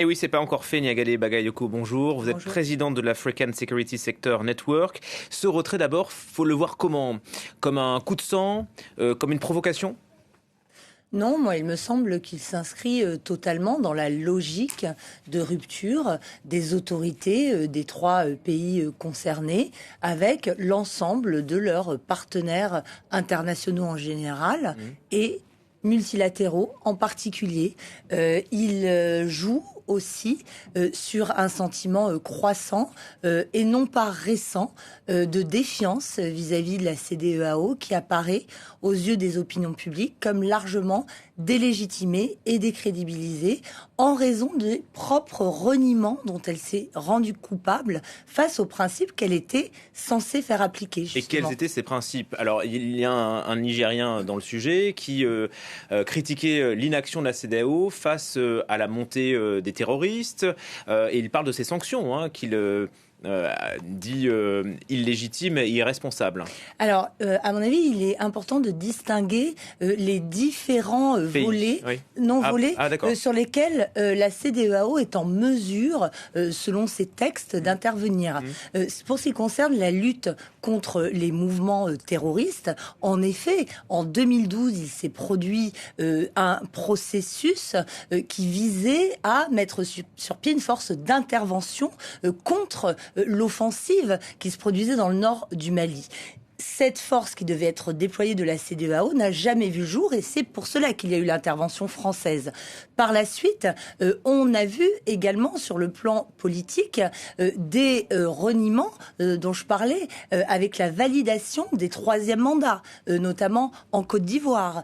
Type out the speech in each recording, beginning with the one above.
Et oui, c'est pas encore fait, Niagale Bagayoko, bonjour. Vous êtes Bonjour. présidente de l'African Security Sector Network. Ce retrait, d'abord, faut le voir comment? Comme un coup de sang, comme une provocation? Non, moi, il me semble qu'il s'inscrit totalement dans la logique de rupture des autorités des trois pays concernés avec l'ensemble de leurs partenaires internationaux en général et multilatéraux en particulier. Il joue aussi sur un sentiment croissant et non pas récent de défiance vis-à-vis de la CEDEAO qui apparaît aux yeux des opinions publiques comme largement délégitimée et décrédibilisée en raison des propres reniements dont elle s'est rendue coupable face aux principes qu'elle était censée faire appliquer. Et quels étaient ces principes? Alors, il y a un Nigérien dans le sujet qui critiquait l'inaction de la CEDEAO face à la montée des terroristes. Et il parle de ces sanctions qu'il dit illégitimes et irresponsables. Alors, à mon avis, il est important de distinguer les différents volets, volets sur lesquels la CEDEAO est en mesure, selon ses textes, d'intervenir. Pour ce qui concerne la lutte contre les mouvements terroristes, en effet, en 2012, il s'est produit un processus qui visait à mettre sur pied une force d'intervention contre l'offensive qui se produisait dans le nord du Mali. Cette force qui devait être déployée de la CEDEAO n'a jamais vu le jour et c'est pour cela qu'il y a eu l'intervention française. Par la suite, on a vu également sur le plan politique des reniements dont je parlais avec la validation des troisièmes mandats, notamment en Côte d'Ivoire,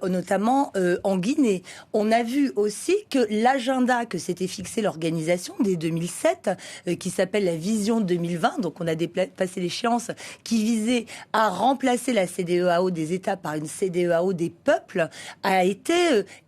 notamment en Guinée. On a vu aussi que l'agenda que s'était fixé l'organisation dès 2007, qui s'appelle la Vision 2020, donc on a dépassé l'échéance, qui visait à remplacer la CEDEAO des États par une CEDEAO des peuples, a été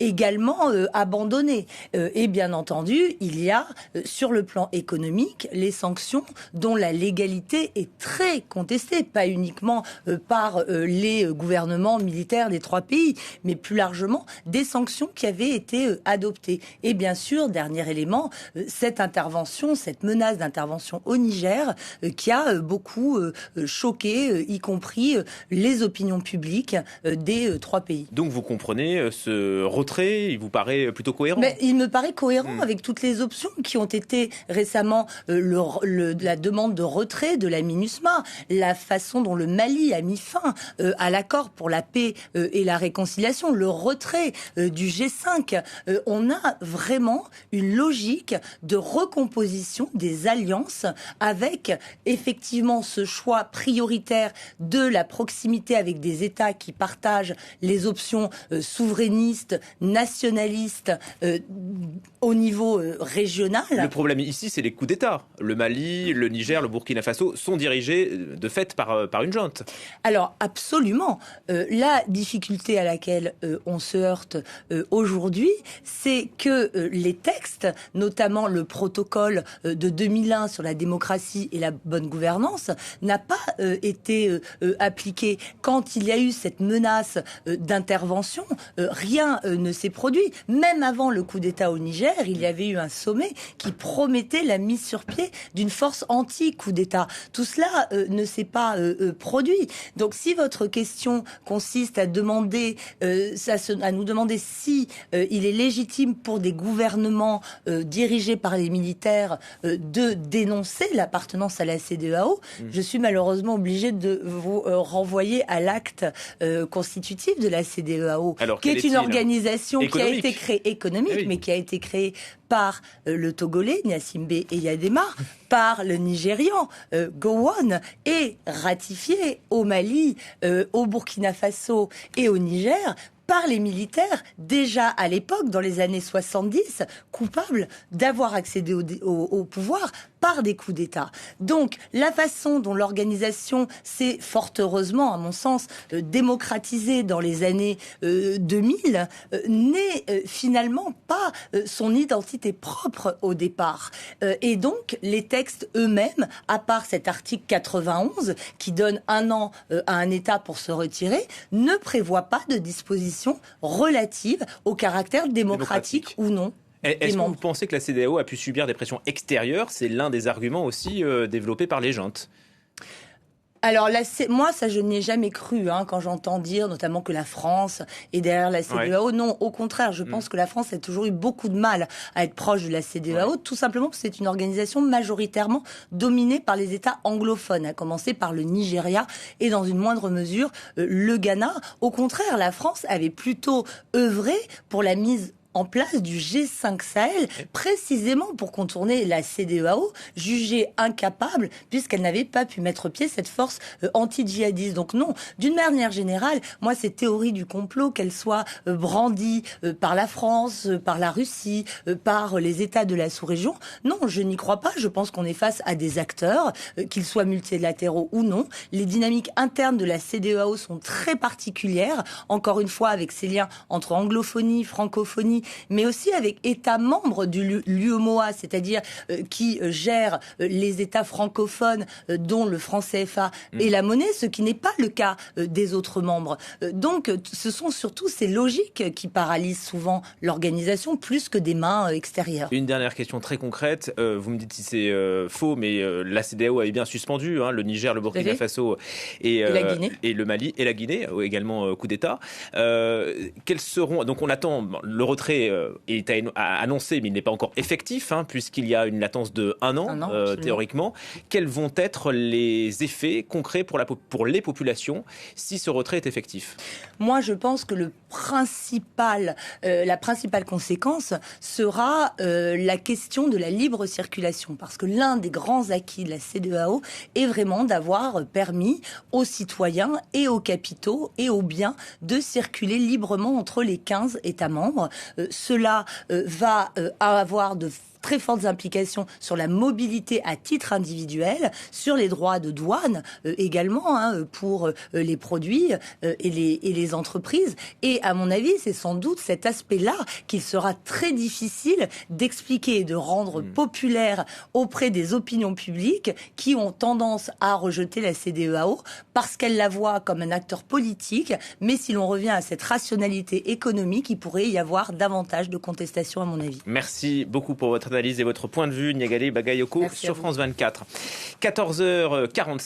également abandonné. Et bien entendu, il y a sur le plan économique les sanctions dont la légalité est très contestée, pas uniquement par les gouvernements militaires des trois pays, mais plus largement des sanctions qui avaient été adoptées. Et bien sûr, dernier élément, cette intervention, cette menace d'intervention au Niger qui a beaucoup choqué, y compris les opinions publiques des trois pays. Donc vous comprenez, ce retrait, il vous paraît plutôt cohérent? Mais il me paraît cohérent avec toutes les options qui ont été récemment la demande de retrait de la MINUSMA, la façon dont le Mali a mis fin à l'accord pour la paix et la réconciliation, le retrait du G5. On a vraiment une logique de recomposition des alliances avec effectivement ce choix prioritaire de la proximité avec des États qui partagent les options souverainistes, nationalistes au niveau régional. Le problème ici, c'est les coups d'État. Le Mali, le Niger, le Burkina Faso sont dirigés de fait par une junte. Alors absolument. La difficulté à laquelle on se heurte aujourd'hui, c'est que les textes, notamment le protocole de 2001 sur la démocratie et la bonne gouvernance, n'a pas été appliqué. Quand il y a eu cette menace d'intervention, rien ne s'est produit. Même avant le coup d'État au Niger, il y avait eu un sommet qui promettait la mise sur pied d'une force anti-coup d'État. Tout cela ne s'est pas produit. Donc si votre question consiste à demander, à nous demander si il est légitime pour des gouvernements dirigés par les militaires de dénoncer l'appartenance à la CEDEAO, je suis malheureusement obligée de vous renvoyer à l'acte constitutif de la CEDEAO, qui est une organisation qui a été créée économique, mais qui a été créée par le Togolais, Gnassingbé et Yadema, par le Nigérian, Gowon, et ratifiée au Mali, au Burkina Faso et au Niger, par les militaires, déjà à l'époque, dans les années 70, coupables d'avoir accédé au pouvoir par des coups d'État. Donc, la façon dont l'organisation s'est fort heureusement, à mon sens, démocratisée dans les années 2000, n'est finalement pas son identité propre au départ. Et donc, les textes eux-mêmes, à part cet article 91, qui donne 1 an à un État pour se retirer, ne prévoient pas de dispositions relatives au caractère démocratique ou non Est-ce que vous pensez que la CEDEAO a pu subir des pressions extérieures? C'est l'un des arguments aussi développés par les juntes. Alors moi, ça je n'y ai jamais cru quand j'entends dire notamment que la France est derrière la CEDEAO. Ouais. Non, au contraire, je pense que la France a toujours eu beaucoup de mal à être proche de la CEDEAO, tout simplement parce que c'est une organisation majoritairement dominée par les États anglophones, à commencer par le Nigeria et dans une moindre mesure le Ghana. Au contraire, la France avait plutôt œuvré pour la mise en place du G5 Sahel, précisément pour contourner la CEDEAO, jugée incapable, puisqu'elle n'avait pas pu mettre pied cette force anti-djihadiste. Donc non, d'une manière générale, moi, ces théories du complot, qu'elles soient brandies par la France, par la Russie, par les États de la sous-région, non, je n'y crois pas. Je pense qu'on est face à des acteurs, qu'ils soient multilatéraux ou non. Les dynamiques internes de la CEDEAO sont très particulières, encore une fois, avec ces liens entre anglophonie, francophonie, mais aussi avec États membres du l'UEMOA, c'est-à-dire qui gèrent les États francophones, dont le franc CFA et la monnaie, ce qui n'est pas le cas des autres membres. Donc, ce sont surtout ces logiques qui paralysent souvent l'organisation, plus que des mains extérieures. Une dernière question très concrète. Vous me dites si c'est faux, mais la CEDEAO avait bien suspendu le Niger, le Burkina Faso et le Mali et la Guinée, également coup d'État. Quels seront... Donc, on attend le retrait est annoncé, mais il n'est pas encore effectif, puisqu'il y a une latence de un an théoriquement. Quels vont être les effets concrets pour les populations si ce retrait est effectif? Moi, je pense que la principale conséquence sera la question de la libre circulation, parce que l'un des grands acquis de la CEDEAO est vraiment d'avoir permis aux citoyens et aux capitaux et aux biens de circuler librement entre les 15 États membres. Cela va avoir de très fortes implications sur la mobilité à titre individuel, sur les droits de douane également pour les produits et les entreprises. Et à mon avis, c'est sans doute cet aspect-là qu'il sera très difficile d'expliquer et de rendre populaire auprès des opinions publiques qui ont tendance à rejeter la CEDEAO parce qu'elles la voient comme un acteur politique. Mais si l'on revient à cette rationalité économique, il pourrait y avoir davantage de contestation à mon avis. Merci beaucoup pour votre analyse et votre point de vue, Niagalé Bagayoko, sur France 24. 14h45.